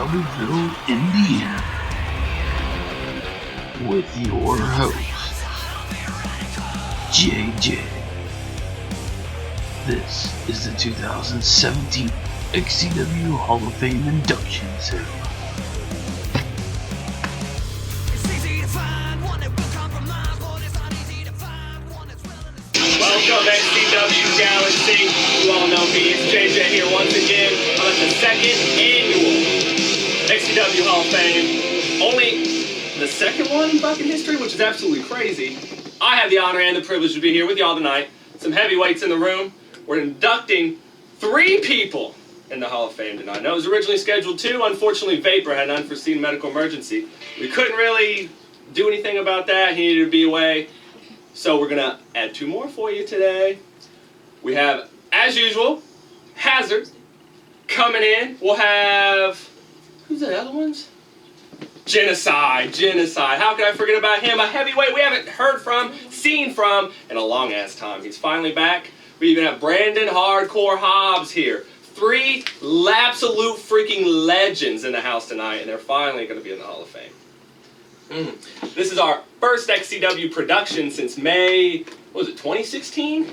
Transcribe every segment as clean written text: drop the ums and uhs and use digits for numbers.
Shelbyville, Indiana, with your host, JJ. This is the 2017 XCW Hall of Fame induction ceremony. Welcome XCW Galaxy. You all know me, it's JJ here once again. I'm at the second annual XCW Hall of Fame. Only the second one back in history, which is absolutely crazy. I have the honor and the privilege to be here with y'all tonight. Some heavyweights in the room. We're inducting 3 people in the Hall of Fame tonight. Now, it was originally scheduled 2. Unfortunately, Vapor had an unforeseen medical emergency. We couldn't really do anything about that. He needed to be away. So we're going to add 2 more for you today. We have, as usual, Hazard coming in. We'll have, who's the other ones? Genocide. How can I forget about him? A heavyweight we haven't heard from, seen from, in a long-ass time. He's finally back. We even have Brandan Hardcore Hobbs here. 3 absolute freaking legends in the house tonight, and they're finally going to be in the Hall of Fame. This is our first XCW production since May, 2016?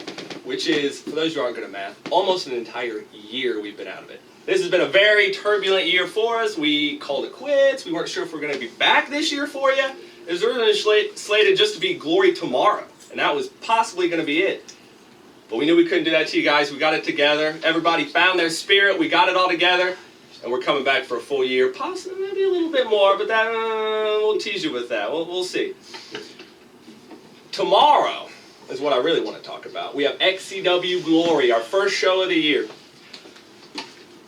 Which is, for those who aren't good at math, almost an entire year we've been out of it. This has been a very turbulent year for us. We called it quits. We weren't sure if we were going to be back this year for you. It was originally slated just to be Glory Tomorrow, and that was possibly going to be it. But we knew we couldn't do that to you guys. We got it together. Everybody found their spirit. We got it all together. And we're coming back for a full year, possibly maybe a little bit more, but that we'll tease you with that. We'll see. Tomorrow is what I really want to talk about. We have XCW Glory, our first show of the year.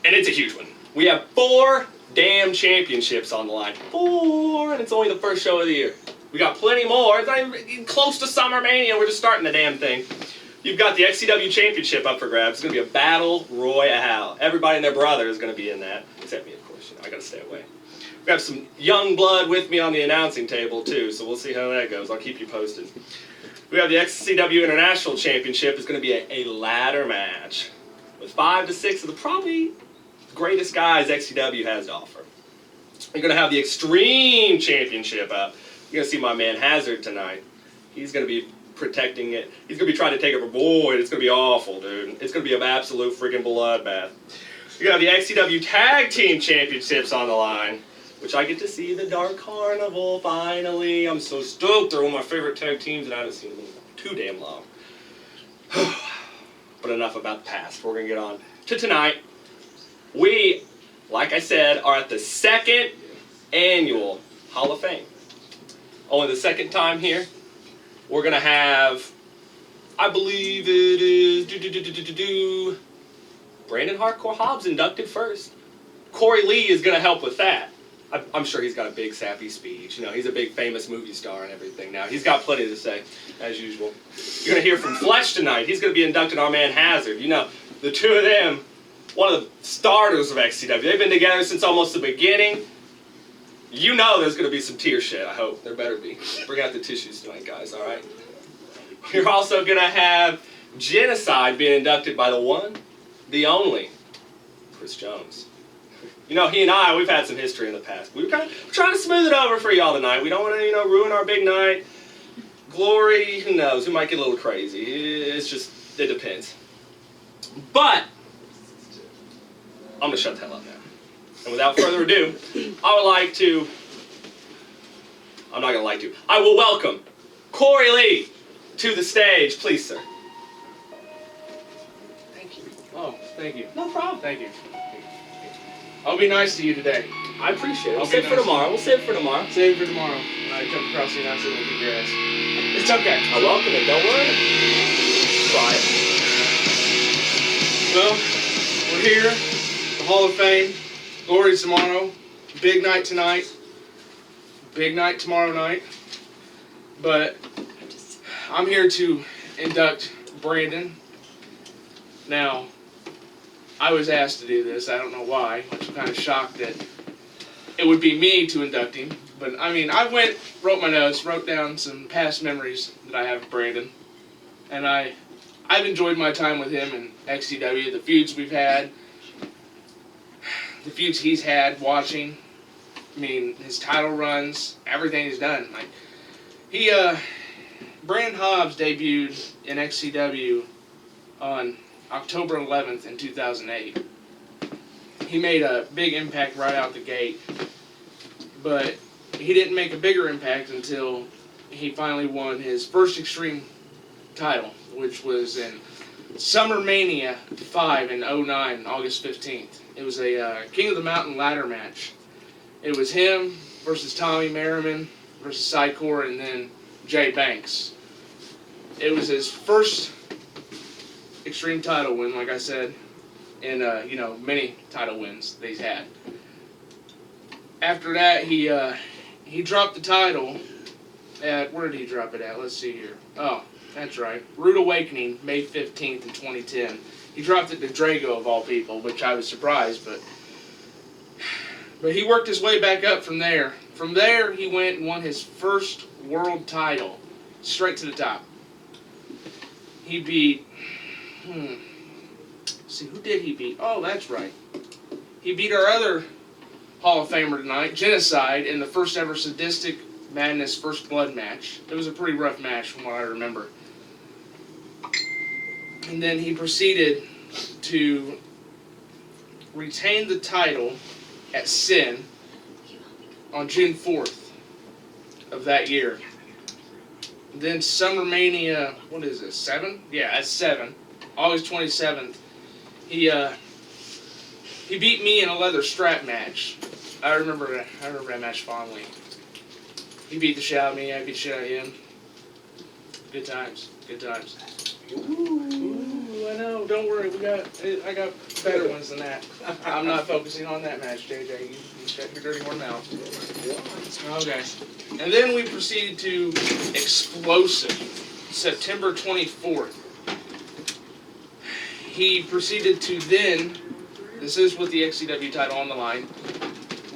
And it's a huge one. We have 4 damn championships on the line. 4, and it's only the first show of the year. We got plenty more. It's not even close to Summer Mania. We're just starting the damn thing. You've got the XCW Championship up for grabs. It's going to be a battle royale. Everybody and their brother is going to be in that. Except me, of course. You know, I got to stay away. We have some young blood with me on the announcing table, too, so we'll see how that goes. I'll keep you posted. We have the XCW International Championship. It's going to be a ladder match with 5 to 6 of the probably greatest guys XCW has to offer. You're going to have the Extreme Championship up. You're going to see my man Hazard tonight. He's going to be protecting it. He's going to be trying to take it over. Boy, it's going to be awful, dude. It's going to be an absolute freaking bloodbath. You got the XCW Tag Team Championships on the line, which I get to see the Dark Carnival finally. I'm so stoked. They're one of my favorite tag teams, and I haven't seen them in too damn long. But enough about the past. We're going to get on to tonight. We, like I said, are at the 2nd annual Hall of Fame. Only the 2nd time here. We're going to have, I believe it is, Brandan Hardcore Hobbs inducted first. Corey Lee is going to help with that. I'm sure he's got a big sappy speech. You know, he's a big famous movie star and everything now. He's got plenty to say, as usual. You're going to hear from Flesh tonight. He's going to be inducting our man Hazard. You know, the 2 of them, one of the starters of XCW. They've been together since almost the beginning. You know there's going to be some tear shed, I hope. There better be. Bring out the tissues tonight, guys, all right? You're also going to have Genocide being inducted by the one, the only, Chris Jones. You know, he and I, we've had some history in the past. We're trying to smooth it over for y'all tonight. We don't want to, ruin our big night. Glory, who knows? We might get a little crazy. It's just, it depends. But, I'm going to shut the hell up now. And without further ado, I will welcome Corey Lee to the stage. Please, sir. Thank you. Oh, thank you. No problem. Thank you. I'll be nice to you today. I appreciate it. We'll save it for tomorrow. Save it for tomorrow when I come across the announcement with the grass. It's okay. I welcome it. Don't worry. Try it. Well, we're here. The Hall of Fame. Glory tomorrow. Big night tonight. Big night tomorrow night. But I'm here to induct Brandan. Now, I was asked to do this. I don't know why. I'm kind of shocked that it would be me to induct him. But, I mean, I wrote my notes, wrote down some past memories that I have of Brandan. And I've enjoyed my time with him in XCW, the feuds we've had. the feuds he's had watching. I mean, his title runs, everything he's done. Like Brandan Hobbs debuted in XCW on October 11th in 2008. He made a big impact right out the gate, but he didn't make a bigger impact until he finally won his first Extreme title, which was in Summer Mania 5 in 09, August 15th. It was a King of the Mountain ladder match. It was him versus Tommy Merriman versus Psychor, and then Jay Banks. It was his first Extreme title win, like I said, and many title wins that he's had. After that, he dropped the title at, where did he drop it at? Let's see here. Oh, that's right. Rude Awakening, May 15th in 2010. He dropped it to Drago, of all people, which I was surprised, but he worked his way back up from there. From there, he went and won his first world title, straight to the top. He beat, see, who did he beat? Oh, that's right. He beat our other Hall of Famer tonight, Genocide, in the first ever Sadistic Madness First Blood match. It was a pretty rough match from what I remember. And then he proceeded to retain the title at Sin on June 4th of that year. Then Summer Mania, what is it, 7? Yeah, that's 7. August 27th. He beat me in a leather strap match. I remember that match fondly. He beat the shit out of me, I beat the shit out of him. Good times. Ooh, I know, don't worry, I got better ones than that. I'm not focusing on that match, JJ. You shut your dirty warm mouth. Okay. And then we proceeded to Explosive, September 24th. He proceeded to then, this is with the XCW title on the line,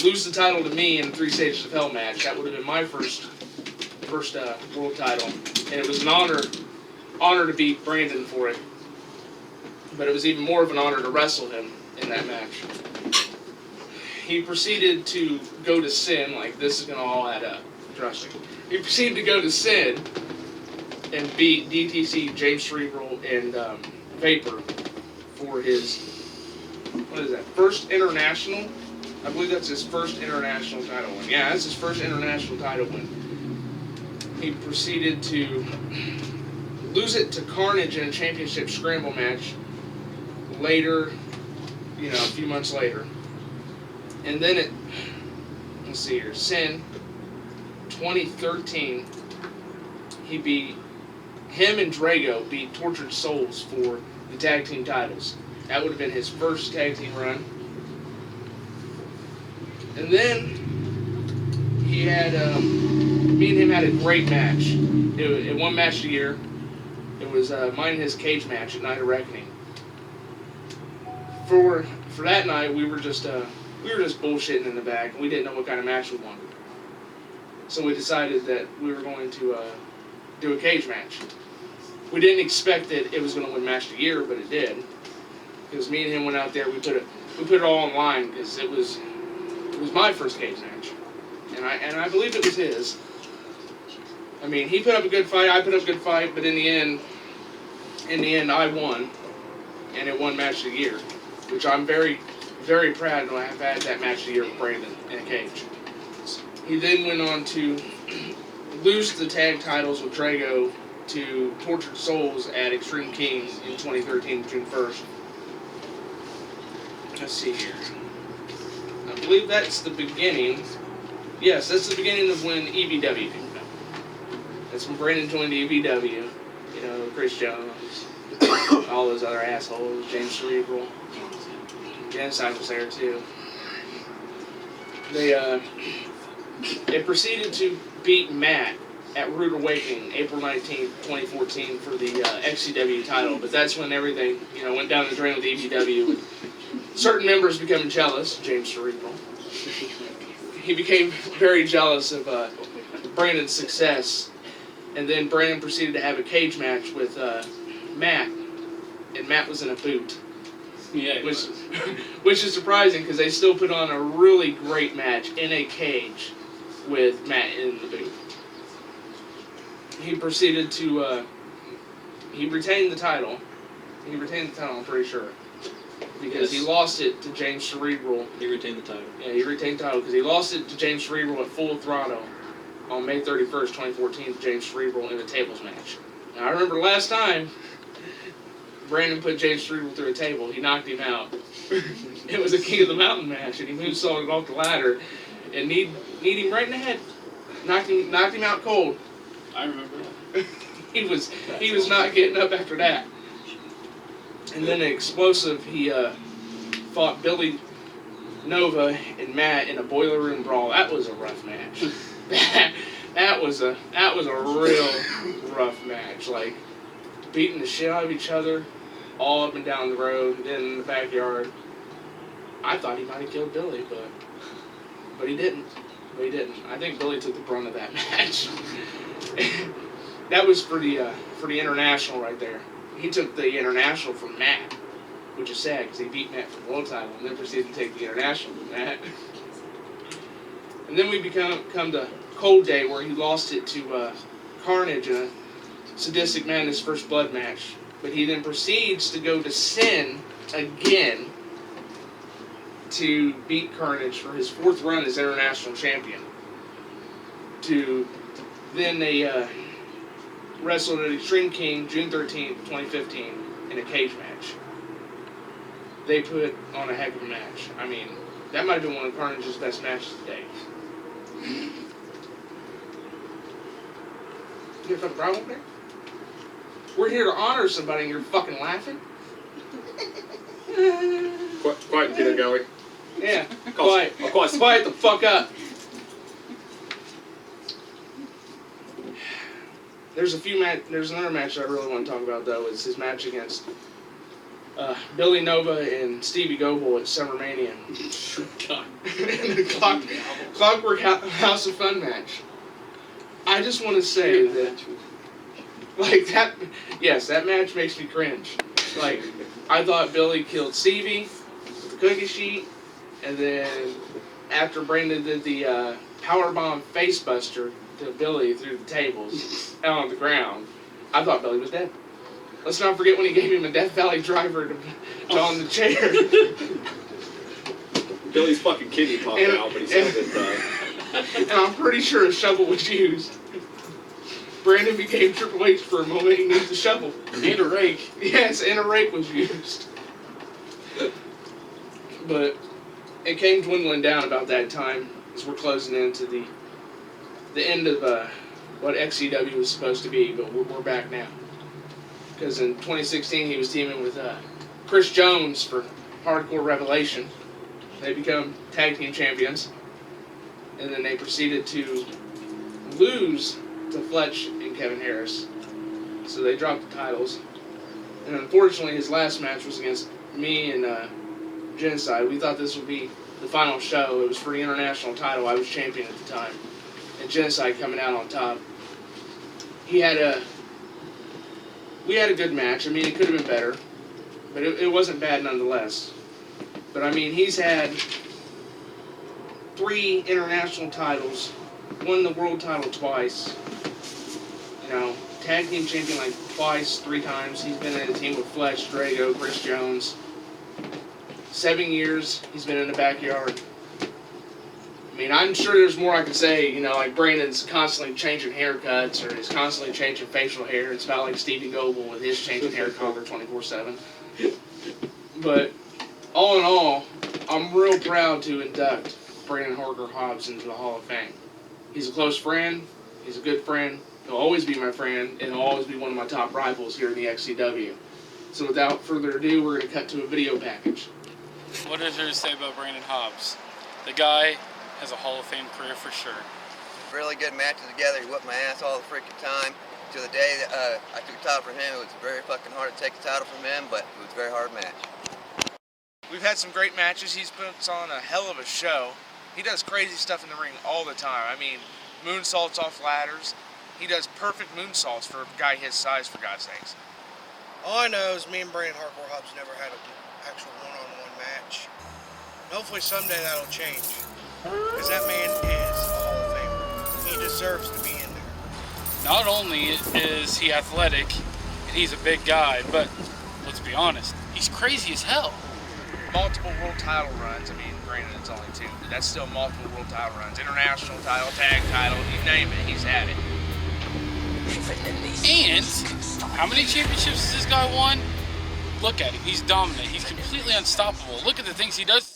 lose the title to me in the 3 Stages of Hell match. That would have been my first world title, and it was an honor to beat Brandan for it. But it was even more of an honor to wrestle him in that match. He proceeded to go to Sin, like this is gonna all add up, trust me. He proceeded to go to Sin and beat DTC, James Cerebral, and Vapor for his, what is that, first international? I believe that's his first international title win. Yeah, that's his first international title win. He proceeded to lose it to Carnage in a championship scramble match later, a few months later. And then let's see here, Sin, 2013, him and Drago beat Tortured Souls for the tag team titles. That would have been his first tag team run. And then he had, me and him had a great match. It one match a year. It was mine and his cage match at Night of Reckoning. For that night, we were just bullshitting in the back, and we didn't know what kind of match we wanted. So we decided that we were going to do a cage match. We didn't expect that it was going to win match of the year, but it did. Because me and him went out there, we put it all on line because it was my first cage match, and I believe it was his. I mean, he put up a good fight, I put up a good fight, but in the end, I won, and it won match of the year, which I'm very, very proud to have had that match of the year with Brandan in a cage. He then went on to lose the tag titles with Drago to Tortured Souls at Extreme Kings in 2013, June 1st. Let's see here. I believe that's the beginning. Yes, that's the beginning of when EBW came out. That's when Brandan joined the EBW. Chris Jones, all those other assholes, James Cerebral. Genocide was there too. They proceeded to beat Matt at Rude Awakening, April 19th, 2014 for the XCW title, but that's when everything, went down the drain with the EBW, with certain members becoming jealous, James Cerebral. He became very jealous of Brandan's success, and then Brandan proceeded to have a cage match with Matt, and Matt was in a boot. Yeah. Which is surprising because they still put on a really great match in a cage with Matt in the booth. He proceeded to, he retained the title. He retained the title, I'm pretty sure. Because he lost it to James Cerebral. He retained the title. Yeah, he retained the title because he lost it to James Cerebral at Full Throttle on May 31st, 2014 to James Cerebral in a tables match. Now, I remember last time Brandan put James Cerebral through a table. He knocked him out. It was a King of the Mountain match, and he moonsaulted off the ladder and kneed him right in the head. Knocked him out cold. I remember that. He was not getting up after that. And then an explosive, he fought Billy Nova and Matt in a boiler room brawl. That was a rough match. that was a real rough match. Like beating the shit out of each other, all up and down the road, then in the backyard. I thought he might have killed Billy, but he didn't. I think Billy took the brunt of that match. That was for the international right there. He took the international from Matt, which is sad because he beat Matt for the world title and then proceeded to take the international from Matt. And then we come to Cold Day where he lost it to Carnage in a Sadistic Madness First Blood match. But he then proceeds to go to Sin again to beat Carnage for his fourth run as international champion. Then they wrestled at Extreme King June 13th, 2015 in a cage match. They put on a heck of a match. I mean, that might have been one of Carnage's best matches today. You have a problem there? We're here to honor somebody and you're fucking laughing? Quiet, Peter Galley. Yeah, quiet the fuck up. There's another match that I really want to talk about though. It's his match against Billy Nova and Stevie Goebel at SummerMania. The Clockwork House of Fun match. I just want to say that, like that, yes, that match makes me cringe. Like, I thought Billy killed Stevie with the cookie sheet, and then after Brandan did the powerbomb facebuster to Billy through the tables out on the ground, I thought Billy was dead. Let's not forget when he gave him a Death Valley driver to on the chair. Billy's fucking kidney popped out, but he still didn't die. And I'm pretty sure a shovel was used. Brandan became Triple H for a moment. He used a shovel. And a rake. Yes, and a rake was used. But it came dwindling down about that time as we're closing into the end of what XCW was supposed to be, but we're back now. Because in 2016 he was teaming with Chris Jones for Hardcore Revelation. They become tag team champions. And then they proceeded to lose to Fletch and Kevin Harris. So they dropped the titles. And unfortunately his last match was against me and Genocide. We thought this would be the final show. It was for the international title. I was champion at the time. And Genocide coming out on top. We had a good match. I mean, it could have been better. But it wasn't bad nonetheless. But I mean, he's had 3 international titles, won the world title twice, you know, tag team champion like twice, 3 times. He's been in a team with Fletch, Drago, Chris Jones. 7 years he's been in the backyard. I mean, I'm sure there's more I could say, you know, like Brandan's constantly changing haircuts or he's constantly changing facial hair. It's about like Stevie Goebel with his changing hair color 24/7. But all in all, I'm real proud to induct Brandan Hobbs into the Hall of Fame. He's a close friend. He's a good friend. He'll always be my friend, and he'll always be one of my top rivals here in the XCW. So without further ado, we're going to cut to a video package. What is there to say about Brandan Hobbs? The guy has a Hall of Fame career for sure. Really good matches together. He whooped my ass all the freaking time. To the day that I took the title from him, it was very fucking hard to take the title from him, but it was a very hard match. We've had some great matches. He's put on a hell of a show. He does crazy stuff in the ring all the time. I mean, moonsaults off ladders. He does perfect moonsaults for a guy his size, for God's sakes. All I know is me and Brandan Hobbs never actual one-on-one match. And hopefully someday that'll change. Because that man is a Hall of Famer. He deserves to be in there. Not only is he athletic and he's a big guy, but let's be honest, he's crazy as hell. Multiple world title runs. I mean, granted it's only 2, but that's still multiple world title runs. International title, tag title, you name it, he's had it. And how many championships has this guy won? Look at him, he's dominant, he's completely unstoppable. Look at the things he does.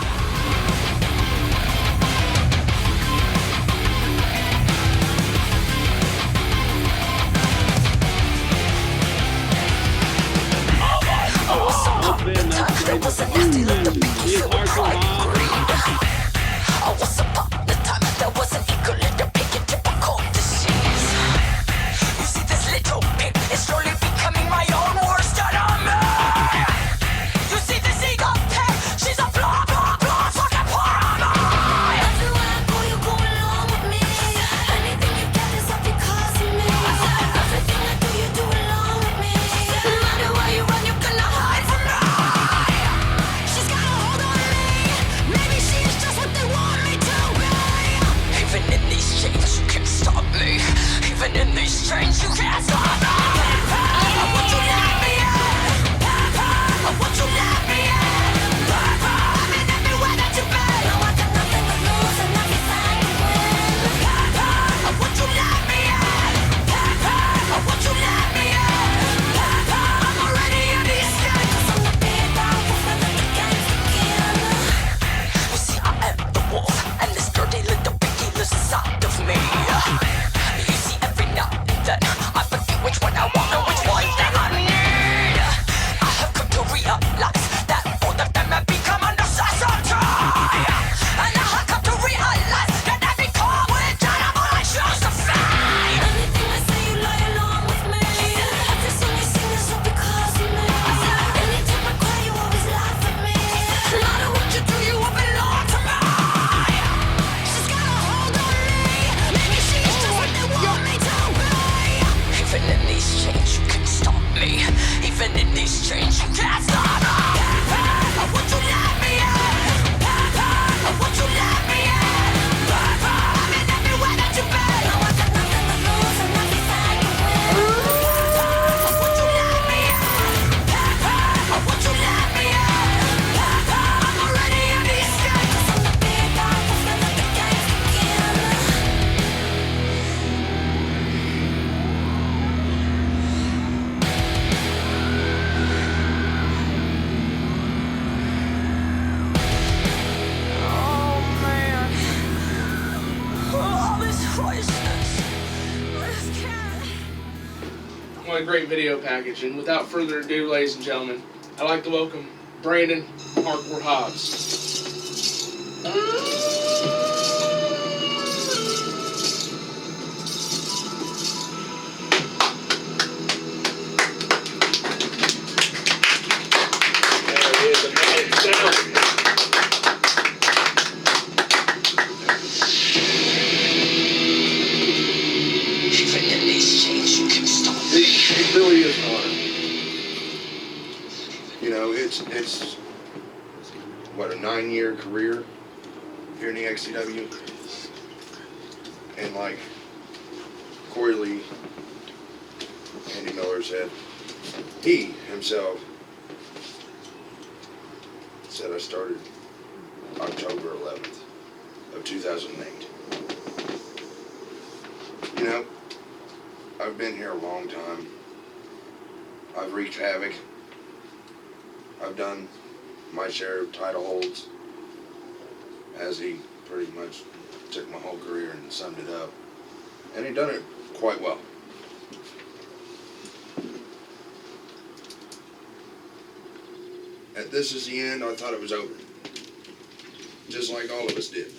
What a great video package. And without further ado, ladies and gentlemen, I'd like to welcome Brandan Hardcore Hobbs. It really is an honor. You know, it's what, a 9-year career here in the XCW, and like Corey Lee, Andy Miller said, he himself said I started October 11th of 2008. You know, I've been here a long time. I've wreaked havoc. I've done my share of title holds, as he pretty much took my whole career and summed it up. And he done it quite well. At This Is the End, I thought it was over. Just like all of us did.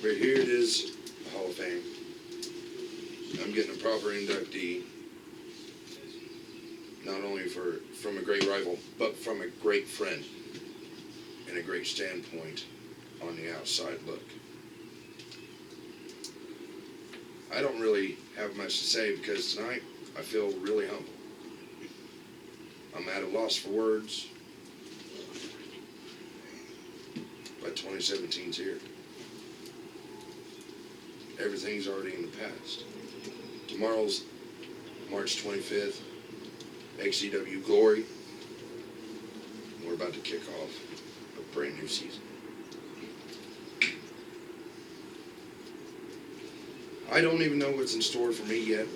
But here it is, the Hall of Fame. I'm getting a proper inductee, not only from a great rival, but from a great friend and a great standpoint on the outside look. I don't really have much to say because tonight I feel really humble. I'm at a loss for words. But 2017's here. Everything's already in the past. Tomorrow's March 25th, XCW Glory. We're about to kick off a brand new season. I don't even know what's in store for me yet.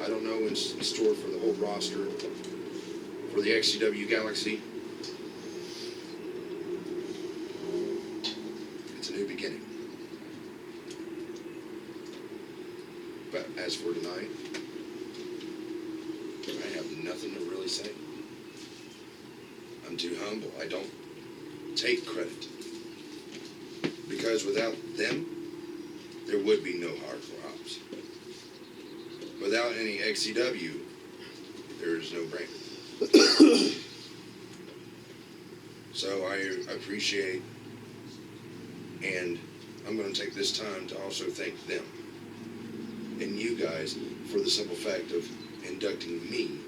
I don't know what's in store for the whole roster, for the XCW Galaxy. It's a new beginning. But as for tonight, I have nothing to really say. I'm too humble. I don't take credit. Because without them, there would be no Hardcore Hobbs. Without any XCW, there is no Brandan. So I appreciate, and I'm going to take this time to also thank them and you guys for the simple fact of inducting me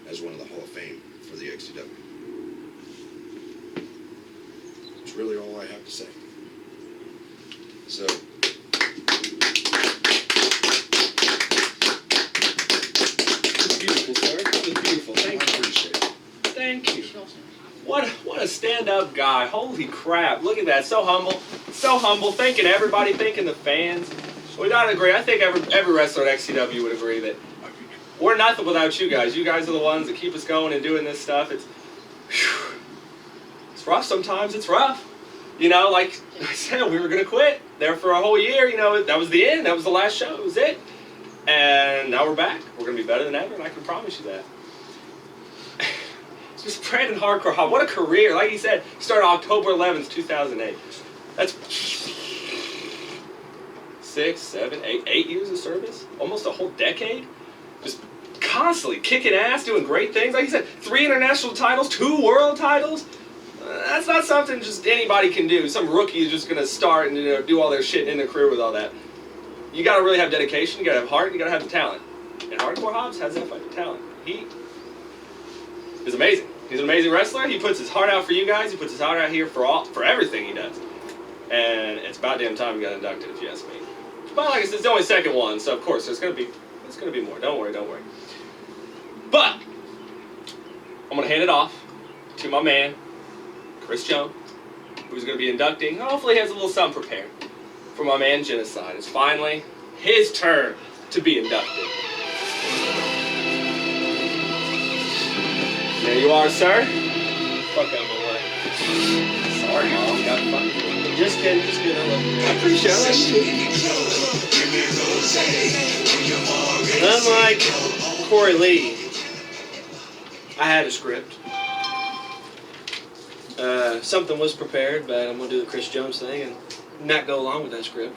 as one of the Hall of Fame for the XCW. It's really all I have to say. So, Beautiful, sir. That was beautiful. Thank you. I appreciate it. Thank you. What a stand-up guy. Holy crap. Look at that. So humble. So humble. Thanking everybody. Thanking the fans. We gotta agree. I think every wrestler at XCW would agree that we're nothing without you guys. You guys are the ones that keep us going and doing this stuff. It's rough sometimes. It's rough. You know, like I said, we were going to quit there for a whole year. You know, that was the end. That was the last show. It was it. And now we're back. We're going to be better than ever, and I can promise you that. It's just Brandan Hardcore Hobbs. What a career. Like he said, he started October 11th, 2008. That's 6, 7, 8 years of service. Almost a whole decade. Just constantly kicking ass, doing great things. Like he said, 3 international titles, 2 world titles. That's not something just anybody can do. Some rookie is just going to start and do all their shit in their career with all that. You got to really have dedication. You got to have heart. You got to have the talent. And Hardcore Hobbs has that fucking talent. He is amazing. He's an amazing wrestler. He puts his heart out for you guys. He puts his heart out here for everything he does. And it's about damn time he got inducted, if you ask me. But like I said, it's the only second one, so of course there's going to be more. Don't worry. But I'm going to hand it off to my man, Chris Jones, who's going to be inducting. Hopefully he has a little something prepared for my man Genocide. It's finally his turn to be inducted. There you are, sir. Fuck out of my way. Sorry, Mom. Got fucking... Just kidding. I love you. I appreciate it. Unlike Corey Lee, I had a script. Something was prepared, but I'm going to do the Chris Jones thing and not go along with that script.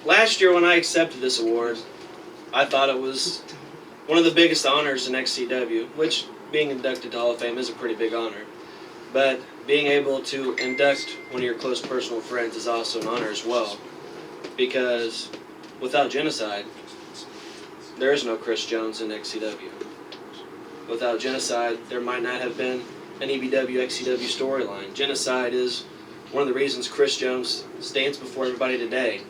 Last year when I accepted this award, I thought it was one of the biggest honors in XCW, which being inducted to Hall of Fame is a pretty big honor. But being able to induct one of your close personal friends is also an honor as well. Because without Genocide, there is no Chris Jones in XCW. Without Genocide, there might not have been an EBW XCW storyline. Genocide is one of the reasons Chris Jones stands before everybody today.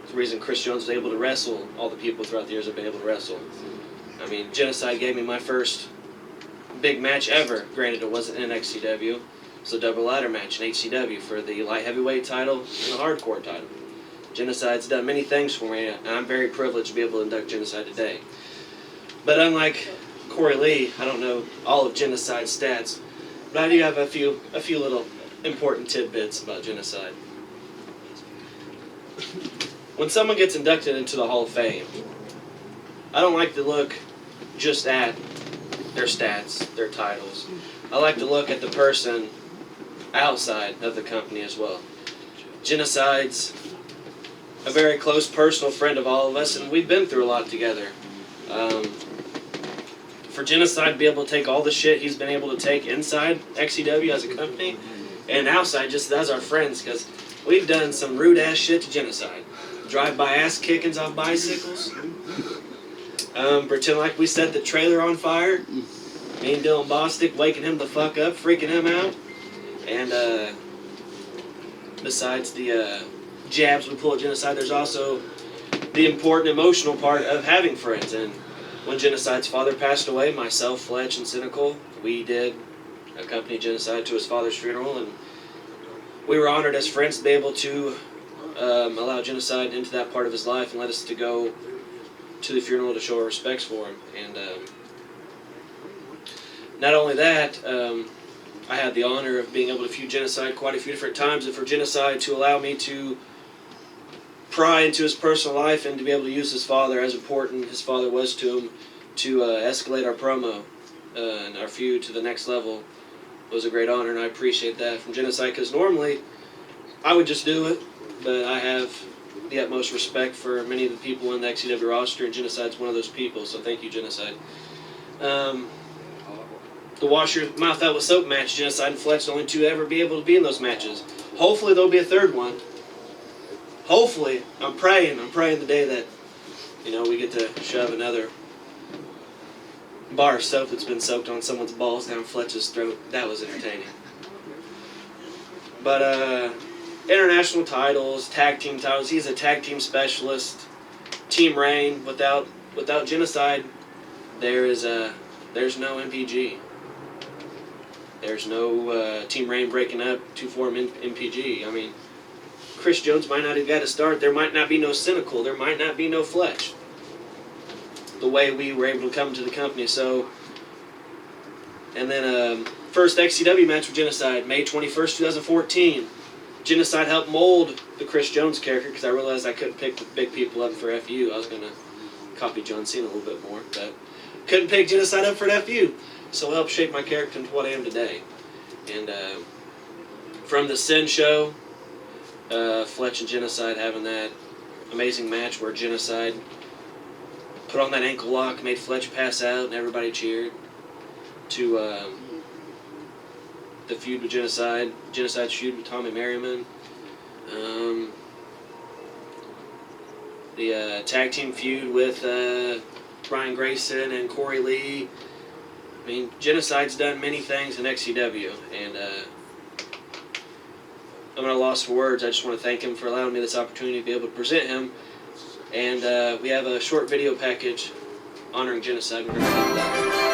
It's the reason Chris Jones was able to wrestle all the people throughout the years have been able to wrestle. I mean, Genocide gave me my first big match ever. Granted, it wasn't in XCW. It was a double ladder match in HCW for the light heavyweight title and the hardcore title. Genocide's done many things for me, and I'm very privileged to be able to induct Genocide today. But unlike Corey Lee, I don't know all of Genocide's stats, but I do have a few little important tidbits about Genocide. When someone gets inducted into the Hall of Fame, I don't like to look just at their stats, their titles. I like to look at the person outside of the company as well. Genocide's a very close personal friend of all of us, and we've been through a lot together. For Genocide to be able to take all the shit he's been able to take inside XCW as a company, and outside just as our friends, because we've done some rude ass shit to Genocide. Drive-by ass kickings off bicycles. Pretend like we set the trailer on fire. Me and Dylan Bostic waking him the fuck up, freaking him out. And besides the jabs we pull at Genocide, there's also the important emotional part of having friends. And when Genocide's father passed away, myself, Fletch, and Cynical, we did accompany Genocide to his father's funeral, and we were honored as friends to be able to allow Genocide into that part of his life and let us to go to the funeral to show our respects for him. And not only that, I had the honor of being able to view Genocide quite a few different times, and for Genocide to allow me to pry into his personal life and to be able to use his father, as important his father was to him, to escalate our promo and our feud to the next level was a great honor, and I appreciate that from Genocide, because normally I would just do it, but I have the utmost respect for many of the people in the XCW roster, and Genocide's one of those people, so thank you, Genocide. The wash your mouth out with soap match, Genocide and Fletch, the only two to ever be able to be in those matches. Hopefully there'll be a third one. Hopefully, I'm praying the day that, we get to shove another bar of soap that's been soaked on someone's balls down Fletch's throat. That was entertaining. But, international titles, tag team titles, he's a tag team specialist. Team Reign, without Genocide, there's no MPG. There's no Team Reign breaking up to form MPG. I mean, Chris Jones might not have got to start. There might not be no Cynical. There might not be no Fletch. The way we were able to come to the company. So, and then first XCW match with Genocide, May 21st, 2014. Genocide helped mold the Chris Jones character because I realized I couldn't pick the big people up for FU. I was going to copy John Cena a little bit more, but couldn't pick Genocide up for an FU. So it helped shape my character into what I am today. And from the Sin show, Fletch and Genocide having that amazing match where Genocide put on that ankle lock, made Fletch pass out, and everybody cheered, to the feud with Genocide, Genocide's feud with Tommy Merriman, the tag team feud with Brian Grayson and Corey Lee. I mean, Genocide's done many things in XCW, and I'm at a loss for words. I just want to thank him for allowing me this opportunity to be able to present him. And we have a short video package honoring Genocide. We're going to do that.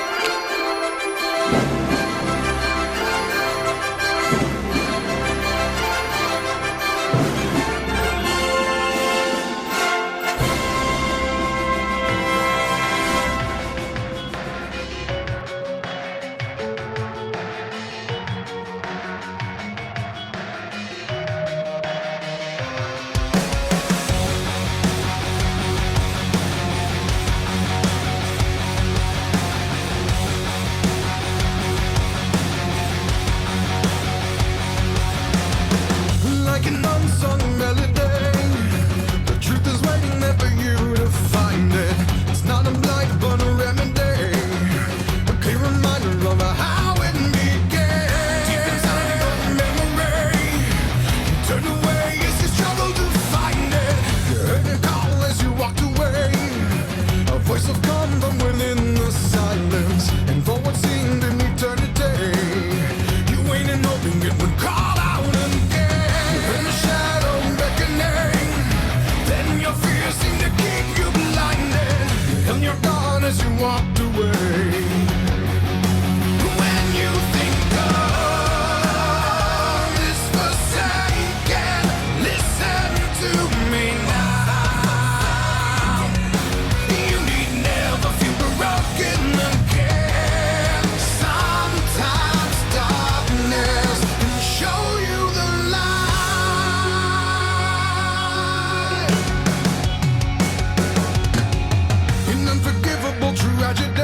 Tragedy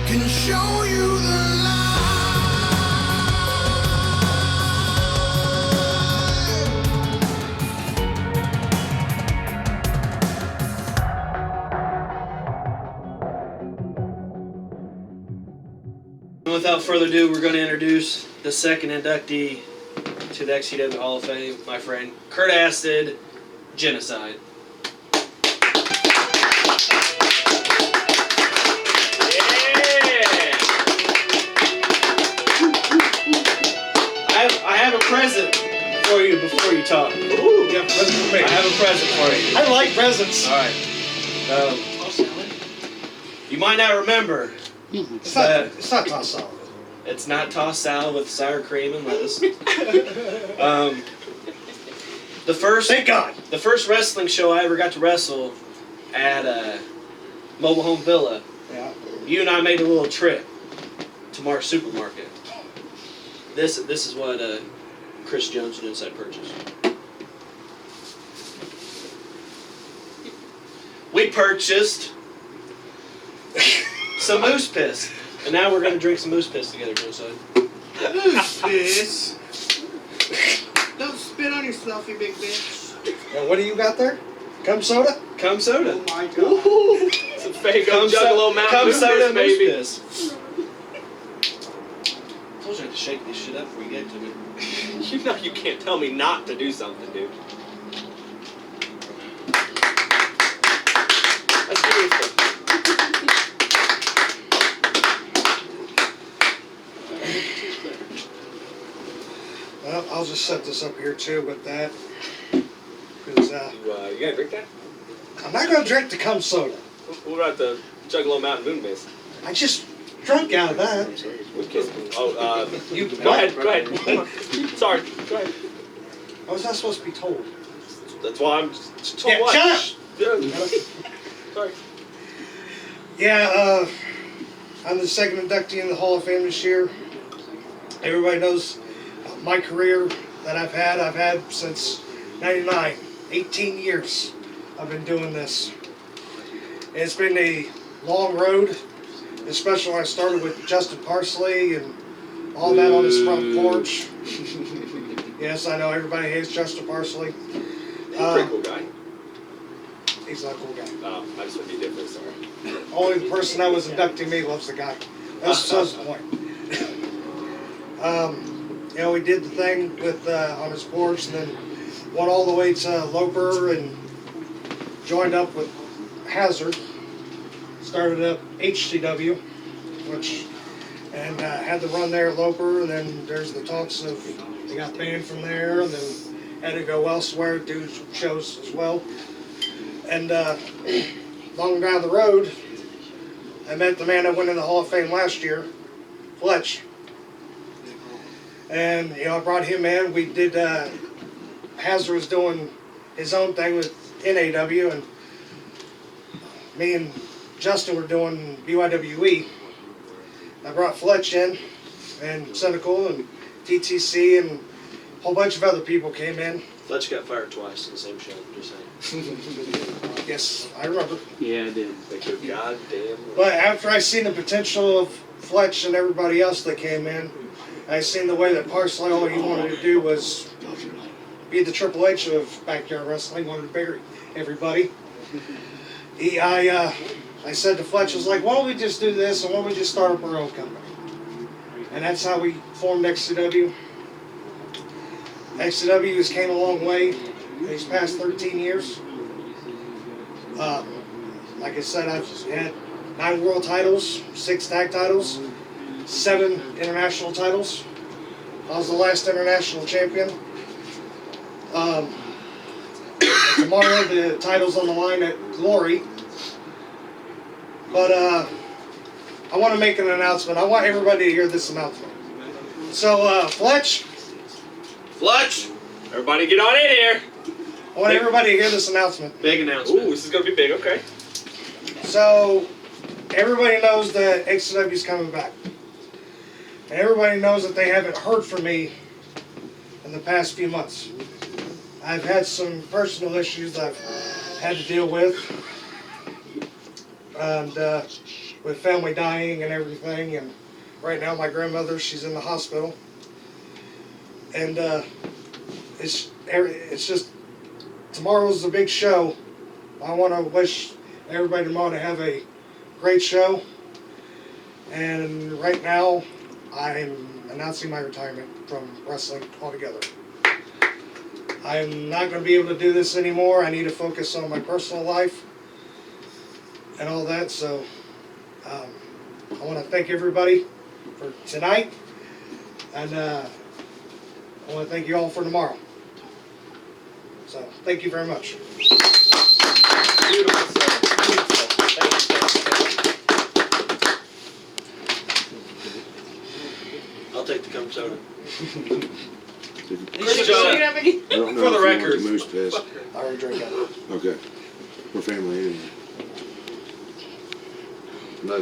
can show you the And without further ado, we're going to introduce the second inductee to the XCW Hall of Fame, my friend Kurt Acid, Genocide. I have a present for you before you talk. Ooh, you have a present for me. I have a present for you. I like presents. All right. You might not remember. It's not tossed salad. It's not tossed salad with sour cream and lettuce. Thank God. The first wrestling show I ever got to wrestle at Mobile Home Villa. Yeah. You and I made a little trip to Mark's Supermarket. This is what Chris Jones Genocide purchased. We purchased some moose piss, and now we're gonna drink some moose piss together, Genocide. Moose piss. Don't spit on yourself, you big bitch. And what do you got there? Cum soda? Cum soda. Oh my God. Some fake Juggalo Mountain Cum Moose soda, Piss, baby. moose piss. I told you I had to shake this shit up before you get to me. You know you can't tell me not to do something, dude. That's beautiful. Well, I'll just set this up here too with that. Because You gonna drink that? I'm not going to drink the cum soda. What about the Juggalo Mountain Moon Base? I just drunk out of that. You go ahead. Come on. Sorry, go ahead. I was not supposed to be told. That's why I'm told Yeah, what? shut up! Yeah. Sorry. Yeah, I'm the second inductee in the Hall of Fame this year. Everybody knows my career that I've had since 99. 18 years I've been doing this. It's been a long road, especially when I started with Justin Parsley and all that on his front porch. Yes, I know everybody hates Justin Parsley. He's a pretty cool guy. He's not a cool guy. Oh, I just want to be different, sorry. Only the person that was inducting me loves the guy. That's the point. You know, we did the thing with on his porch, and then went all the way to Loper and joined up with Hazard. Started up HCW, and had the run there at Loper, and then there's the talks of they got banned from there, and then had to go elsewhere, do shows as well. And long down the road, I met the man that went in the Hall of Fame last year, Fletch. And, you know, I brought him in. We did, Hazard was doing his own thing with NAW, and me and Justin were doing BYWE. I brought Fletch in, and Cynical, and TTC, and a whole bunch of other people came in. Fletch got fired twice in the same show, just saying. Yes, I remember. Yeah, I did. Thank you, goddamn. But after I seen the potential of Fletch and everybody else that came in, I seen the way that Parsley, all he wanted to do was be the Triple H of backyard wrestling. He wanted to bury everybody. I said to Fletch, I was like, why don't we just do this, and why don't we just start up our own company? And that's how we formed XCW. XCW has came a long way these past 13 years. Like I said, I've had 9 world titles, 6 tag titles, 7 international titles. I was the last international champion. Tomorrow the title's on the line at Glory. But I want to make an announcement. I want everybody to hear this announcement. So Fletch, Everybody get on in here. I want everybody to hear this announcement. Big announcement. Ooh, this is going to be big, okay. So everybody knows that XCW is coming back. And everybody knows that they haven't heard from me in the past few months. I've had some personal issues I've had to deal with. And with family dying and everything. And right now my grandmother, she's in the hospital. And it's just, tomorrow's a big show. I want to wish everybody tomorrow to have a great show. And right now, I'm announcing my retirement from wrestling altogether. I'm not going to be able to do this anymore. I need to focus on my personal life and all that. So I want to thank everybody for tonight. And I want to thank you all for tomorrow. So thank you very much. Beautiful, sir. Beautiful. Thank you. I'll take the cum soda. Chris Jones, I don't know for the if you want record. the moose piss. I already drank that. Okay. We're family anyway. No.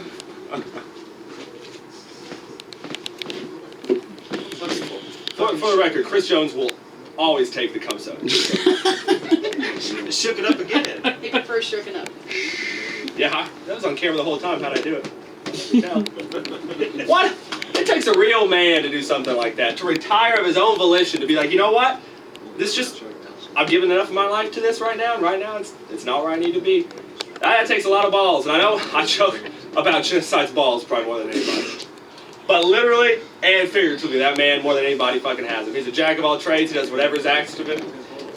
For the record, Chris Jones will always take the cum soda. Shook it up again. He prefers shooken up. Yeah, that was on camera the whole time. How'd I do it? What? It takes a real man to do something like that, to retire of his own volition, to be like, you know what? I've given enough of my life to this right now, and right now it's not where I need to be. That takes a lot of balls, and I know I joke about Genocide's balls probably more than anybody. But literally and figuratively, that man more than anybody fucking has them. He's a jack of all trades. He does whatever is asked of him,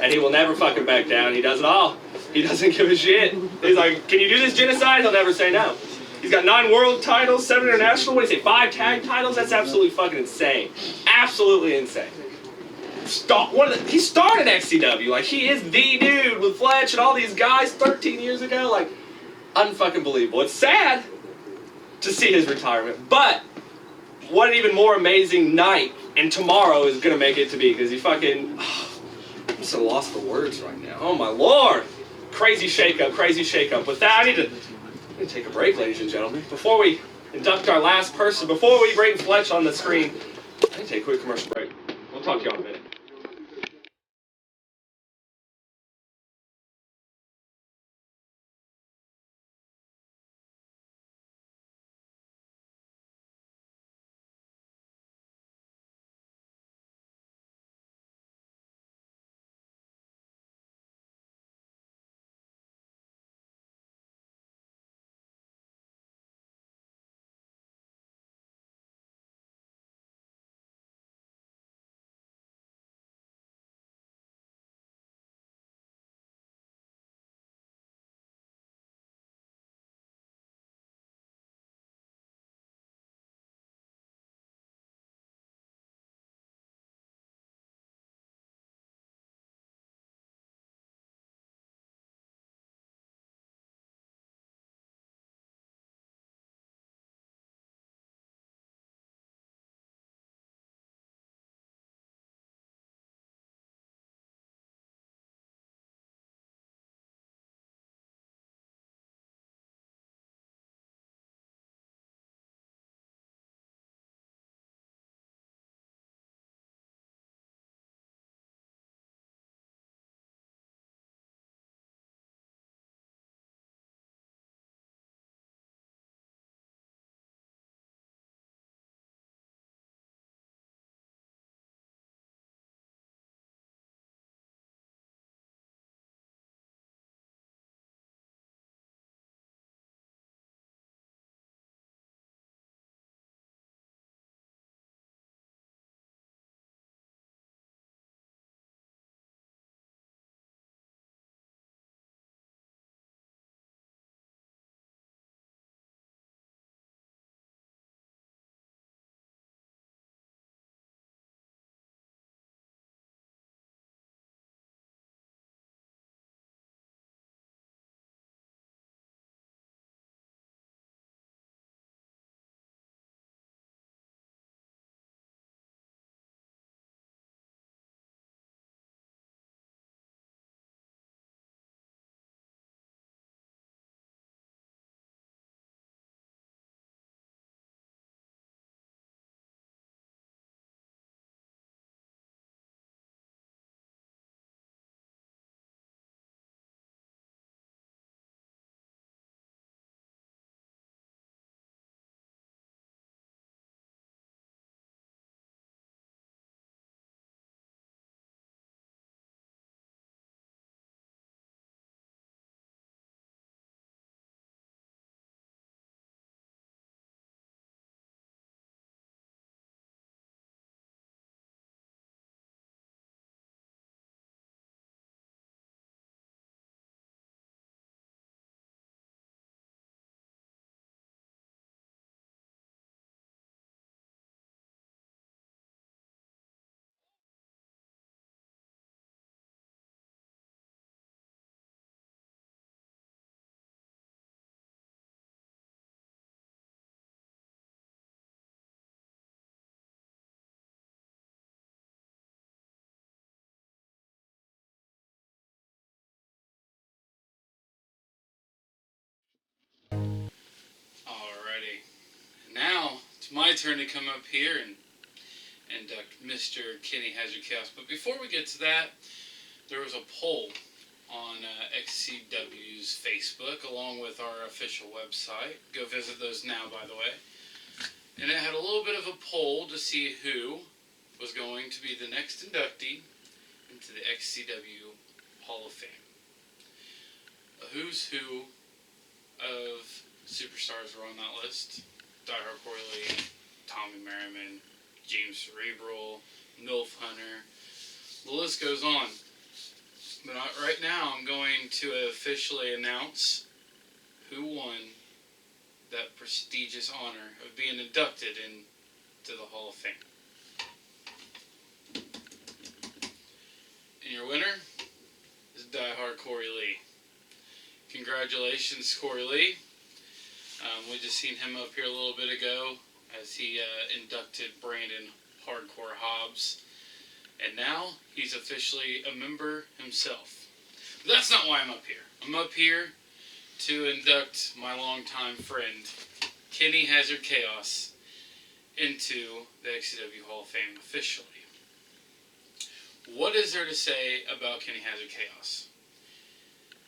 and he will never fucking back down. He does it all. He doesn't give a shit. He's like, can you do this genocide? He'll never say no. He's got 9 world titles, 7 international, what do you say, 5 tag titles? That's absolutely fucking insane. Absolutely insane. He started XCW. Like, he is the dude with Fletch and all these guys 13 years ago. Like, unfucking believable. It's sad to see his retirement, but what an even more amazing night and tomorrow is gonna make it to be, because he fucking, I'm so lost for words right now. Oh my lord. Crazy shakeup, crazy shakeup. With that, I need to take a break, ladies and gentlemen. Before we induct our last person, before we bring Fletch on the screen, I need to take a quick commercial break. We'll talk to you all in a minute. Alrighty. Now, it's my turn to come up here and induct Mr. Kenny Hazard Khaos. But before we get to that, there was a poll on XCW's Facebook, along with our official website. Go visit those now, by the way. And it had a little bit of a poll to see who was going to be the next inductee into the XCW Hall of Fame. A who's who of superstars were on that list. Die Hardcore Lee, Tommy Merriman, James Cerebral, Milf Hunter. The list goes on. But right now I'm going to officially announce who won that prestigious honor of being inducted into the Hall of Fame. And your winner is Die Hard Corey Lee. Congratulations, Corey Lee. We just seen him up here a little bit ago as he inducted Brandan Hardcore Hobbs. And now he's officially a member himself. But that's not why I'm up here. I'm up here to induct my longtime friend, Kenny Hazard Khaos, into the XCW Hall of Fame officially. What is there to say about Kenny Hazard Khaos?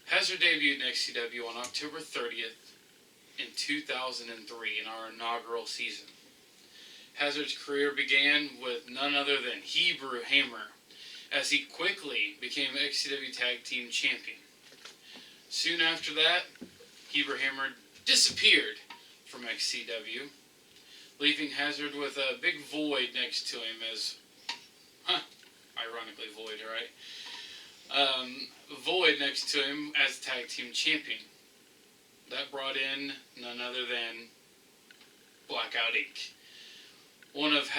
Hazard debuted in XCW on October 30th in 2003 in our inaugural season. Hazard's career began with none other than Hebrew Hammer, as he quickly became XCW Tag Team Champion. Soon after that, Hebrew Hammer disappeared from XCW, leaving Hazard with a big void next to him as, ironically void, right? Void next to him as Tag Team Champion. That brought in none other than Blackout Inc. One of the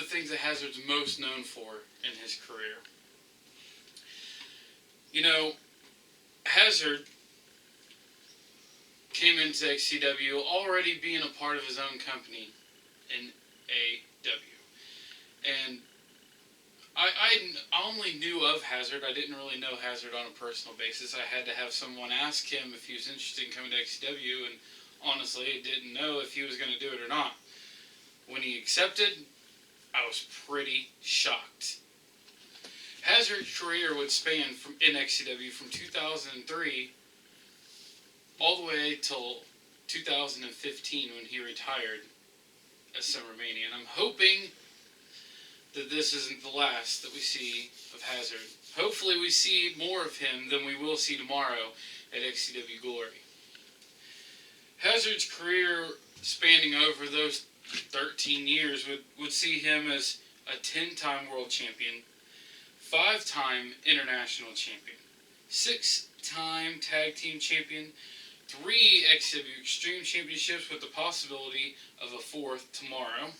things that Hazard's most known for in his career. You know, Hazard came into XCW already being a part of his own company in AW. And I only knew of Hazard. I didn't really know Hazard on a personal basis. I had to have someone ask him if he was interested in coming to XCW, and honestly, I didn't know if he was going to do it or not. When he accepted, I was pretty shocked. Hazard's career would span in XCW from 2003 all the way till 2015 when he retired at SummerMania. And I'm hoping that this isn't the last that we see of Hazard. Hopefully we see more of him than we will see tomorrow at XCW Glory. Hazard's career spanning over those 13 years would see him as a 10-time world champion, 5-time international champion, 6-time tag team champion, 3 XCW Extreme Championships with the possibility of a 4th tomorrow,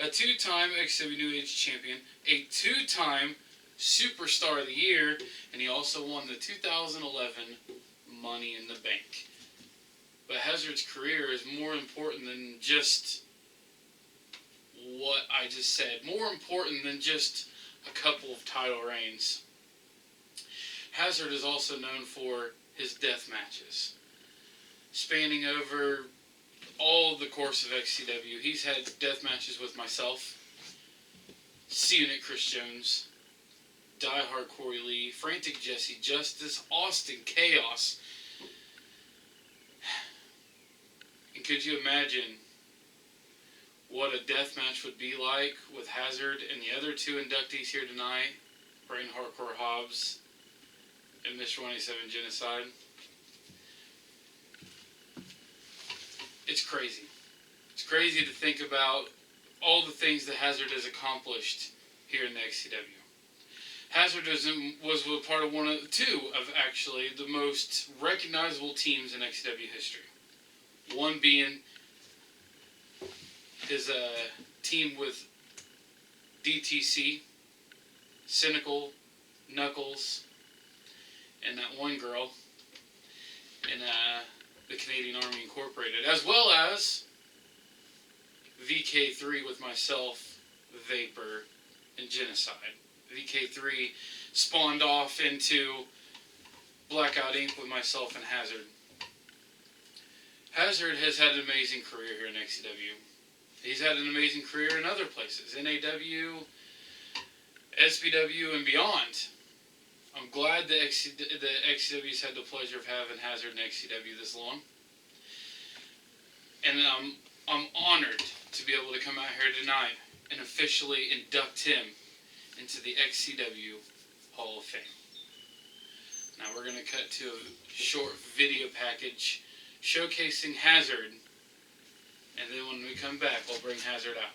a 2-time XCW New Age champion, a 2-time Superstar of the Year, and he also won the 2011 Money in the Bank. But Hazard's career is more important than just what I just said. More important than just a couple of title reigns. Hazard is also known for his death matches, spanning over all the course of XCW. He's had death matches with myself, C-Unit Chris Jones, Die Hard Corey Lee, Frantic Jesse Justice, Austin Khaos. And could you imagine what a death match would be like with Hazard and the other 2 inductees here tonight, Brandan Hardcore Hobbs and Mr. 27 Genocide? It's crazy. It's crazy to think about all the things that Hazard has accomplished here in the XCW. Hazard was a part of 2 of actually the most recognizable teams in XCW history. One being his team with DTC, Cynical, Knuckles, and that one girl in the Canadian Army Incorporated, as well as VK3 with myself, Vapor, and Genocide. VK3 spawned off into Blackout Inc. with myself and Hazard. Hazard has had an amazing career here in XCW. He's had an amazing career in other places, NAW, SPW, and beyond. I'm glad that XCW's had the pleasure of having Hazard in XCW this long. And I'm honored to be able to come out here tonight and officially induct him into the XCW Hall of Fame. Now we're going to cut to a short video package showcasing Hazard, and then when we come back, we'll bring Hazard out.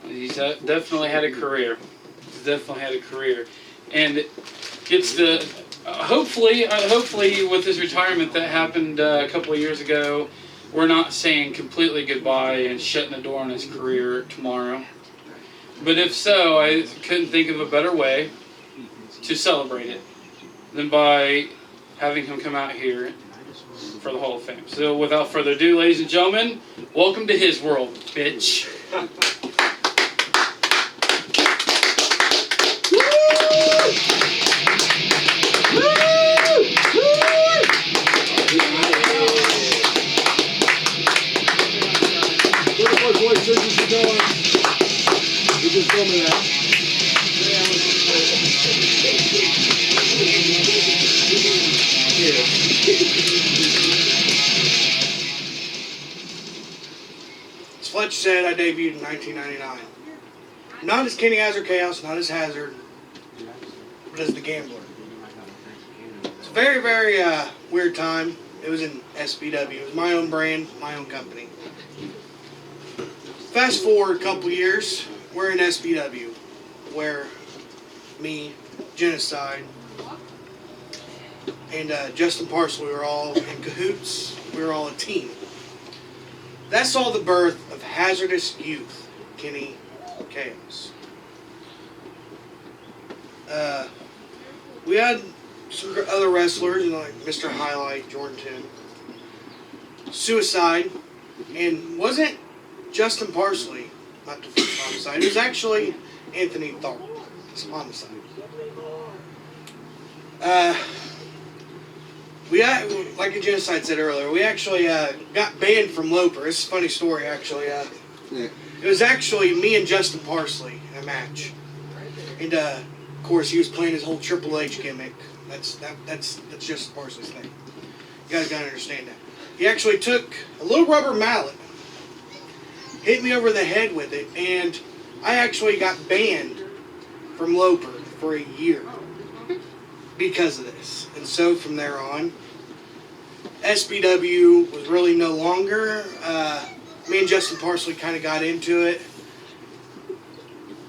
He's definitely had a career. He's definitely had a career, and gets to hopefully with his retirement that happened a couple of years ago, we're not saying completely goodbye and shutting the door on his career tomorrow. But if so, I couldn't think of a better way to celebrate it than by having him come out here for the Hall of Fame. So without further ado, ladies and gentlemen, welcome to his world, bitch. some of that. Here. As Fletch said, I debuted in 1999. Not as Kenny Hazard Khaos, not as Hazard, but as the Gambler. It's a very, very weird time. It was in SBW. It was my own brand, my own company. Fast forward a couple years, we're in SBW, where me, Genocide, and Justin Parsley were all in cahoots. We were all a team. That saw the birth of Hazardous Youth, Kenny Khaos. We had some other wrestlers, like Mr. Highlight, Jordan Toon, Suicide, and wasn't Justin Parsley, not the first homicide. It was actually Anthony Tharp. It's homicide. We had, like a Genocide said earlier, we actually got banned from Loper. It's a funny story, actually. It was actually me and Justin Parsley in a match, and of course he was playing his whole Triple H gimmick. That's Justin Parsley's thing. You guys gotta understand that. He actually took a little rubber mallet, hit me over the head with it, and I actually got banned from Loper for a year because of this. And so from there on, SBW was really no longer. Me and Justin Parsley kind of got into it.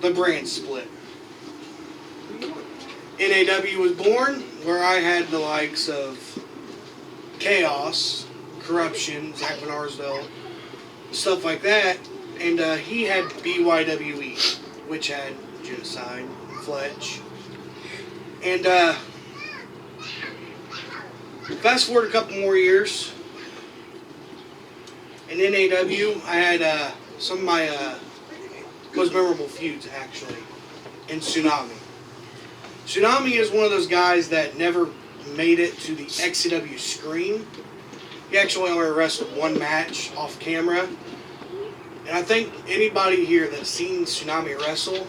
The brand split. NAW was born, where I had the likes of Khaos, Corruption, Zach Van Arsdale, stuff like that. And he had BYWE, which had Genocide, Fletch. And fast forward a couple more years. In NAW, I had some of my most memorable feuds, actually, in Tsunami. Tsunami is one of those guys that never made it to the XCW screen. He actually only wrestled one match off camera. And I think anybody here that's seen Tsunami wrestle,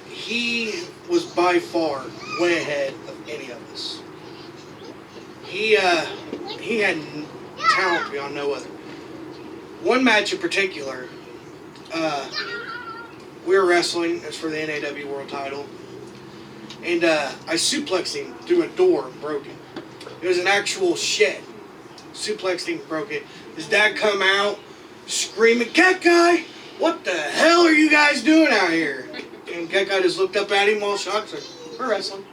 he was by far way ahead of any of us. He had talent beyond no other. One match in particular, we were wrestling. It was for the NAW World Title, and I suplexed him through a door and broke it. It was an actual shed. Suplexed him, broke it. His dad come out screaming, "Cat Guy, what the hell are you guys doing out here?" And Cat Guy just looked up at him all shocked, said, "We're wrestling."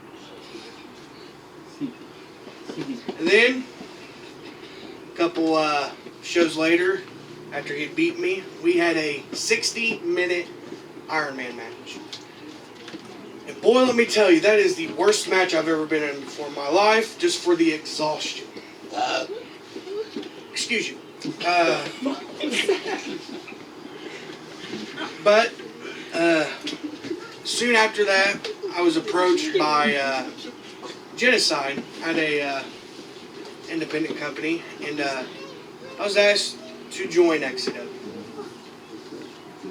And then, a couple shows later, after he beat me, we had a 60-minute Iron Man match. And boy, let me tell you, that is the worst match I've ever been in before in my life, just for the exhaustion. Excuse you. But soon after that, I was approached by Genocide at a independent company, and I was asked to join XCW.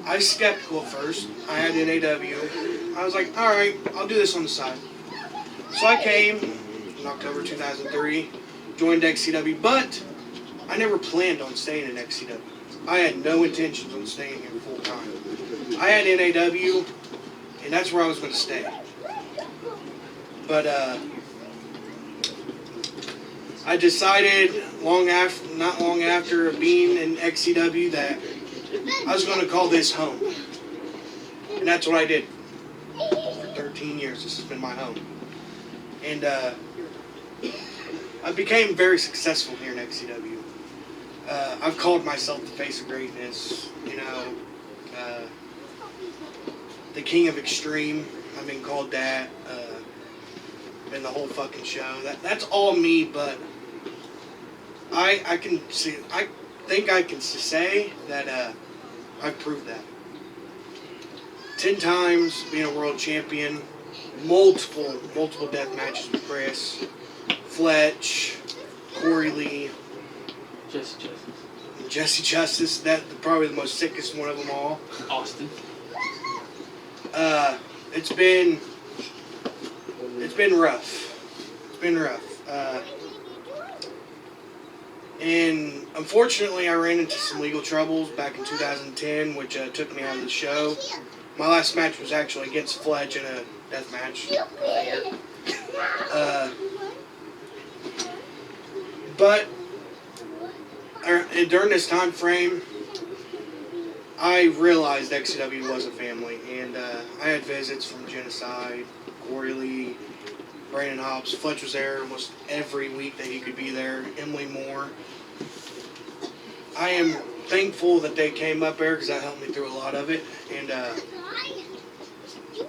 I was skeptical at first. I had NAW. I was like, alright, I'll do this on the side. So I came in October 2003, joined XCW, but I never planned on staying in XCW. I had no intentions on staying here full time. I had NAW, and that's where I was going to stay. But I decided not long after being in XCW that I was going to call this home. And that's what I did. For 13 years, this has been my home. And I became very successful here in XCW. I've called myself the face of greatness, you know, the king of extreme. I've been called that, been the whole fucking show. That's all me, but I think I can say that I've proved that. 10 times being a world champion, multiple death matches with Chris, Fletch, Corey Lee, Jesse Justice, that probably the most sickest one of them all. Austin. It's been rough. It's been rough. And unfortunately, I ran into some legal troubles back in 2010, which took me out of the show. My last match was actually against Fletch in a death match. But during this time frame, I realized XCW was a family, and I had visits from Genocide, Corey Lee, Brandan Hobbs. Fletch was there almost every week that he could be there. Emily Moore. I am thankful that they came up there because that helped me through a lot of it. And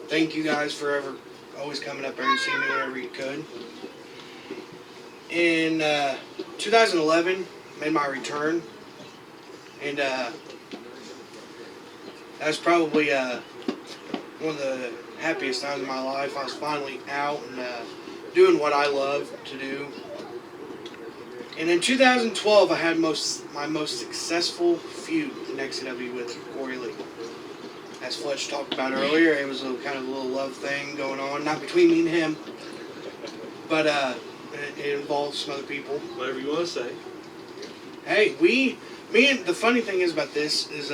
thank you guys for always coming up there and seeing me whenever you could. In 2011, made my return, and that was probably one of the happiest times of my life. I was finally out and doing what I love to do. And in 2012, I had my most successful feud in XCW with Corey Lee. As Fletch talked about earlier, it was a kind of a little love thing going on, not between me and him, but it involved some other people. Whatever you want to say. Hey, the funny thing is about this is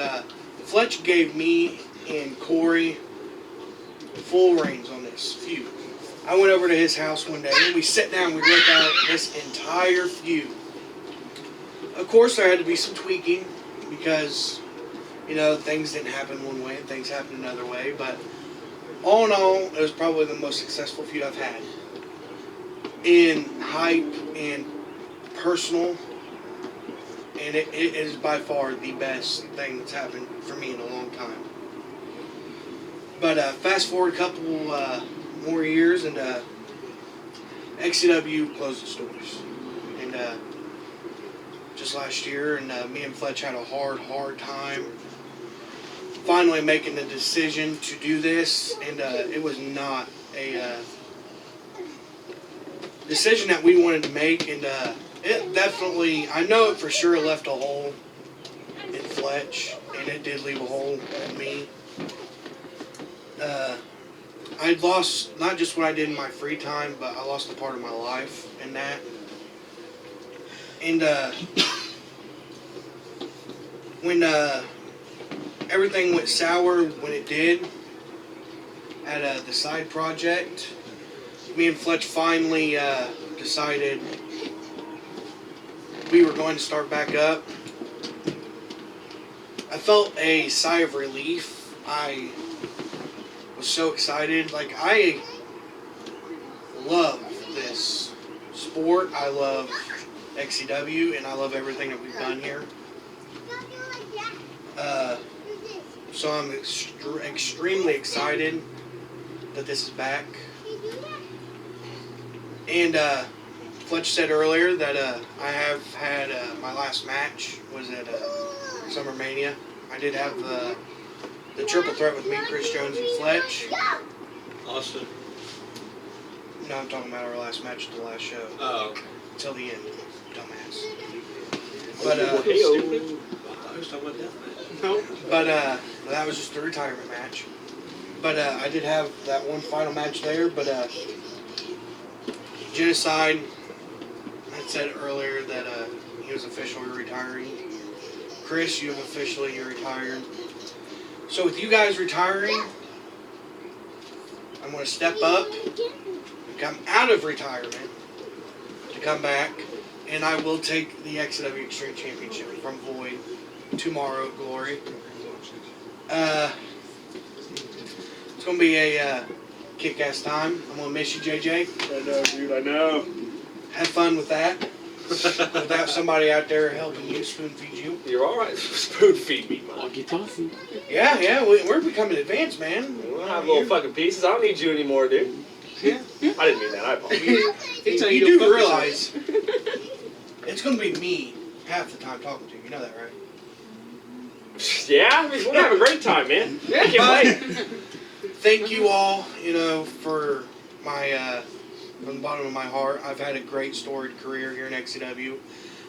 Fletch gave me and Corey full reins on this feud. I went over to his house one day and we sat down and we wrote out this entire feud. Of course, there had to be some tweaking because, things didn't happen one way and things happened another way. But all in all, it was probably the most successful feud I've had. In hype and personal, and it is by far the best thing that's happened for me in a long time. But fast forward a couple more years, and XCW closed its doors. And just last year, and me and Fletch had a hard time finally making the decision to do this, and it was not a decision that we wanted to make, and it definitely, I know it for sure left a hole in Fletch, and it did leave a hole in me. I lost not just what I did in my free time, but I lost a part of my life in that. And when everything went sour, when it did, at the side project, me and Fletch finally decided we were going to start back up. I felt a sigh of relief. I was so excited. Like, I love this sport. I love XCW, and I love everything that we've done here. So I'm extremely excited that this is back. And Fletch said earlier that I have had my last match was at Summer Mania. I did have the triple threat with me, Chris Jones, and Fletch. Austin. No, I'm talking about our last match at the last show. Oh, okay. Till the end, dumbass. But who's talking about that? no. But that was just a retirement match. But I did have that one final match there. But Genocide had said earlier that he was officially retiring. Chris, you have officially retired. So with you guys retiring, I'm going to step up, come out of retirement to come back, and I will take the XCW Extreme Championship from Void tomorrow at Glory. It's going to be a kick-ass time. I'm going to miss you, JJ. I know, dude, I know. Have fun with that. Without somebody out there helping you spoon feed you. You're alright. Spoon feed me, man. Walkie-talkie. Yeah, we're becoming advanced, man. We'll have little fucking pieces. I don't need you anymore, dude. Yeah. I didn't mean that. I apologize. You do realize it's going to be me half the time talking to you. You know that, right? Yeah, I mean, we're gonna have a great time, man. Yeah, I can't wait. Thank you all, for my, from the bottom of my heart. I've had a great storied career here in XCW.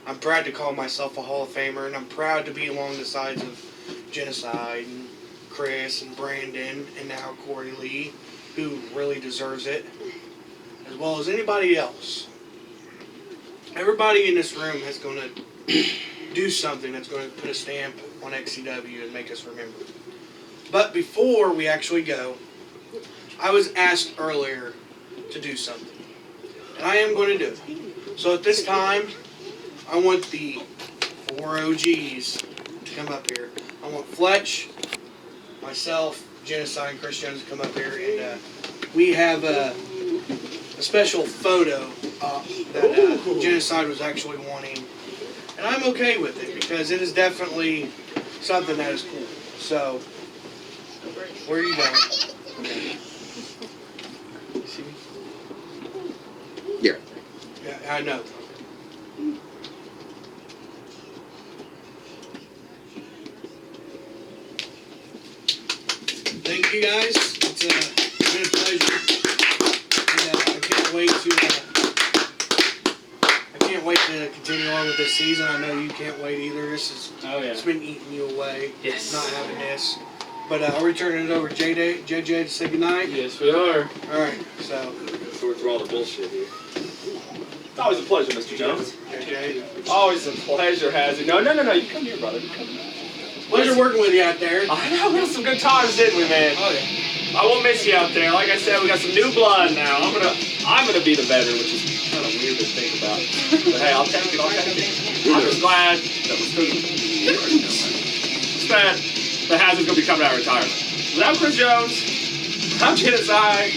I'm proud to call myself a Hall of Famer, and I'm proud to be along the sides of Genocide and Chris and Brandon and now Corey Lee, who really deserves it, as well as anybody else. Everybody in this room is going to do something that's going to put a stamp on XCW and make us remember. But before we actually go, I was asked earlier to do something, and I am going to do it. So at this time, I want the 4 OGs to come up here. I want Fletch, myself, Genocide, and Chris Jones to come up here, and we have a special photo that Genocide was actually wanting, and I'm okay with it because it is definitely something that is cool. So, where are you going? Okay. You see me? Yeah. Yeah, I know. Thank you guys. It's been a pleasure. And I can't wait to continue on with this season. I know you can't wait either. It's been eating you away. Yes. Not having this. But I'll be turning it over to JJ to say goodnight. Yes, we are. Alright, so. Sort through all the bullshit here. It's always a pleasure, Mr. Jones. JJ. Always a pleasure, Hazard. No. You come here, brother. You come here. Pleasure working with you out there. I know, we had some good times, didn't we, man? Oh, yeah. I won't miss you out there. Like I said, we got some new blood now. I'm gonna be the veteran, which is kind of weird to think about. But hey, I'll take it. I'm just glad that we're still that the Hazard's gonna be coming out of retirement. Without Chris Jones, without Genocide,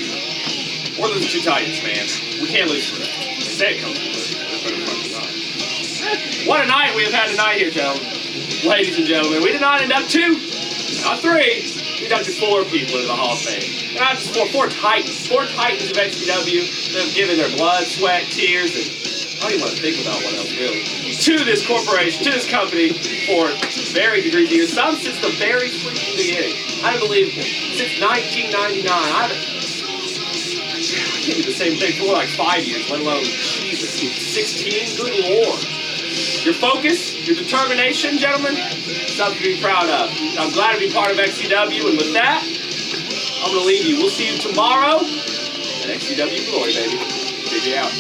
we're losing 2 Titans, man. We can't lose for that. They say it comes. What a night we have had tonight here, gentlemen. Ladies and gentlemen, we did not induct 2, not 3. We inducted 4 people into the Hall of Fame. Not just 4 Titans. 4 Titans of XCW that have given their blood, sweat, tears, and I don't even want to think about what else, really, to this corporation, to this company for varying degrees of years. Some since the very freaking beginning. Unbelievable. Since 1999. I can't do the same thing for like 5 years, let alone, Jesus, 16? Good Lord. Your focus, your determination, gentlemen, something to be proud of. I'm glad to be part of XCW, and with that, I'm going to leave you. We'll see you tomorrow at XCW Glory, baby. JJ out.